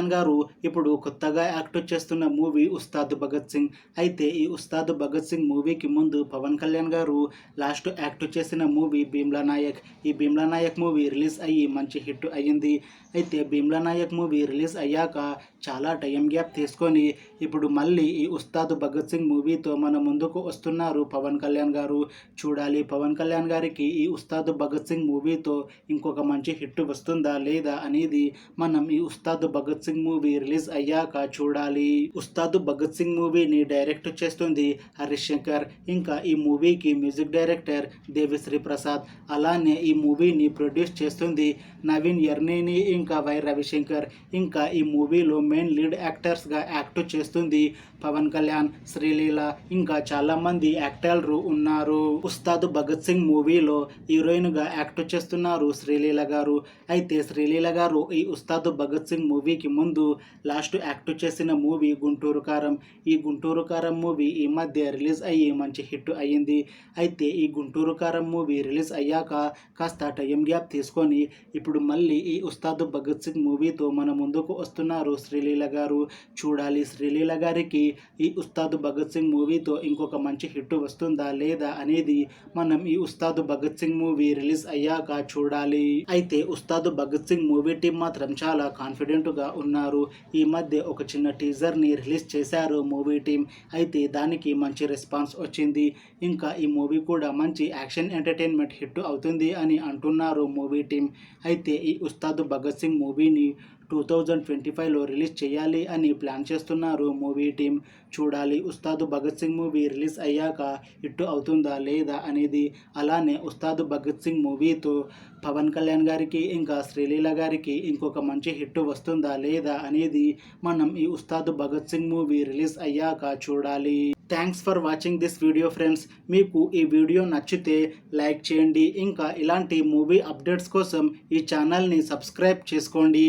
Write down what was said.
కళ్యాణ్ గారు ఇప్పుడు కొత్తగా యాక్ట్ చేస్తున్న మూవీ ఉస్తాద్ భగత్ సింగ్. అయితే ఈ ఉస్తాద్ భగత్ సింగ్ మూవీకి ముందు పవన్ కళ్యాణ్ గారు లాస్ట్ యాక్ట్ చేసిన మూవీ భీమ్లా నాయక్. ఈ భీమ్లా నాయక్ మూవీ రిలీజ్ అయ్యి మంచి హిట్ అయ్యింది. అయితే భీమ్లా నాయక్ మూవీ రిలీజ్ అయ్యాక చాలా టైం గ్యాప్ తీసుకొని ఇప్పుడు మళ్ళీ ఈ ఉస్తాద్ భగత్ సింగ్ మూవీతో మన ముందుకు వస్తున్నారు పవన్ కళ్యాణ్ గారు. చూడాలి పవన్ కళ్యాణ్ గారికి ఈ ఉస్తాద్ భగత్ సింగ్ మూవీతో ఇంకొక మంచి హిట్ వస్తుందా లేదా అనేది మనం ఈ ఉస్తాద్ భగత్ సింగ్ మూవీ రిలీజ్ అయ్యాక చూడాలి. ఉస్తాద్ భగత్ సింగ్ మూవీని డైరెక్ట్ చేస్తుంది హరీష్ శంకర్. ఇంకా ఈ మూవీకి మ్యూజిక్ డైరెక్టర్ దేవిశ్రీ ప్రసాద్. అలానే ఈ మూవీని ప్రొడ్యూస్ చేస్తుంది నవీన్ ఎర్నేని ఇంకా వై రవిశంకర్. ఇంకా ఈ మూవీలో మెయిన్ లీడ్ యాక్టర్స్గా యాక్ట్ చేస్తుంది పవన్ కళ్యాణ్, శ్రీలీల ఇంకా చాలా మంది యాక్టర్లు ఉన్నారు. ఉస్తాద్ భగత్ సింగ్ మూవీలో హీరోయిన్గా యాక్ట్ చేస్తున్నారు శ్రీలీల గారు. అయితే శ్రీలీల గారు ఈ ఉస్తాద్ భగత్ సింగ్ మూవీకి ముందు లాస్ట్ యాక్ట్ చేసిన మూవీ గుంటూరు కారం. ఈ గుంటూరు కారం మూవీ ఈ మధ్య రిలీజ్ అయ్యి మంచి హిట్ అయ్యింది. అయితే ఈ గుంటూరు కారం మూవీ రిలీజ్ అయ్యాక కాస్త టైం గ్యాప్ తీసుకొని ఇప్పుడు మళ్ళీ ఈ ఉస్తాద్ భగత్ సింగ్ మూవీతో మన ముందుకు వస్తున్నారు శ్రీలీల గారు. చూడాలి శ్రీలీల గారికి ఈ ఉస్తాద్ భగత్ సింగ్ మూవీతో ఇంకొక మంచి హిట్ వస్తుందా లేదా అనేది మనం ఈ ఉస్తాద్ భగత్ సింగ్ మూవీ రిలీజ్ అయ్యాక చూడాలి. అయితే ఉస్తాద్ భగత్ సింగ్ మూవీ టీం మాత్రం చాలా కాన్ఫిడెంట్గా ఉన్నారు. ఈ మధ్య ఒక చిన్న టీజర్ని రిలీజ్ చేశారు మూవీ టీం. అయితే దానికి మంచి రెస్పాన్స్ వచ్చింది. ఇంకా ఈ మూవీ కూడా మంచి యాక్షన్ ఎంటర్టైన్మెంట్ హిట్ అవుతుంది అని అంటున్నారు మూవీ టీం. అయితే ఈ ఉస్తాద్ భగత్ సింగ్ మూవీని 2025లో రిలీజ్ చేయాలి అని ప్లాన్ చేస్తున్నారు మూవీ టీం. చూడాలి ఉస్తాద్ భగత్ సింగ్ మూవీ రిలీజ్ అయ్యాక హిట్ అవుతుందా లేదా అనేది. అలానే ఉస్తాద్ భగత్ సింగ్ మూవీతో పవన్ కళ్యాణ్ గారికి ఇంకా శ్రీలీల గారికి ఇంకొక మంచి హిట్ వస్తుందా లేదా అనేది మనం ఈ ఉస్తాద్ భగత్ సింగ్ మూవీ రిలీజ్ అయ్యాక చూడాలి. Thanks for watching this video friends. మీకు ఈ వీడియో నచ్చితే లైక్ చేయండి. ఇంకా ఇలాంటి మూవీ అప్డేట్స్ కోసం ఈ ఛానల్ని సబ్స్క్రైబ్ చేసుకోండి.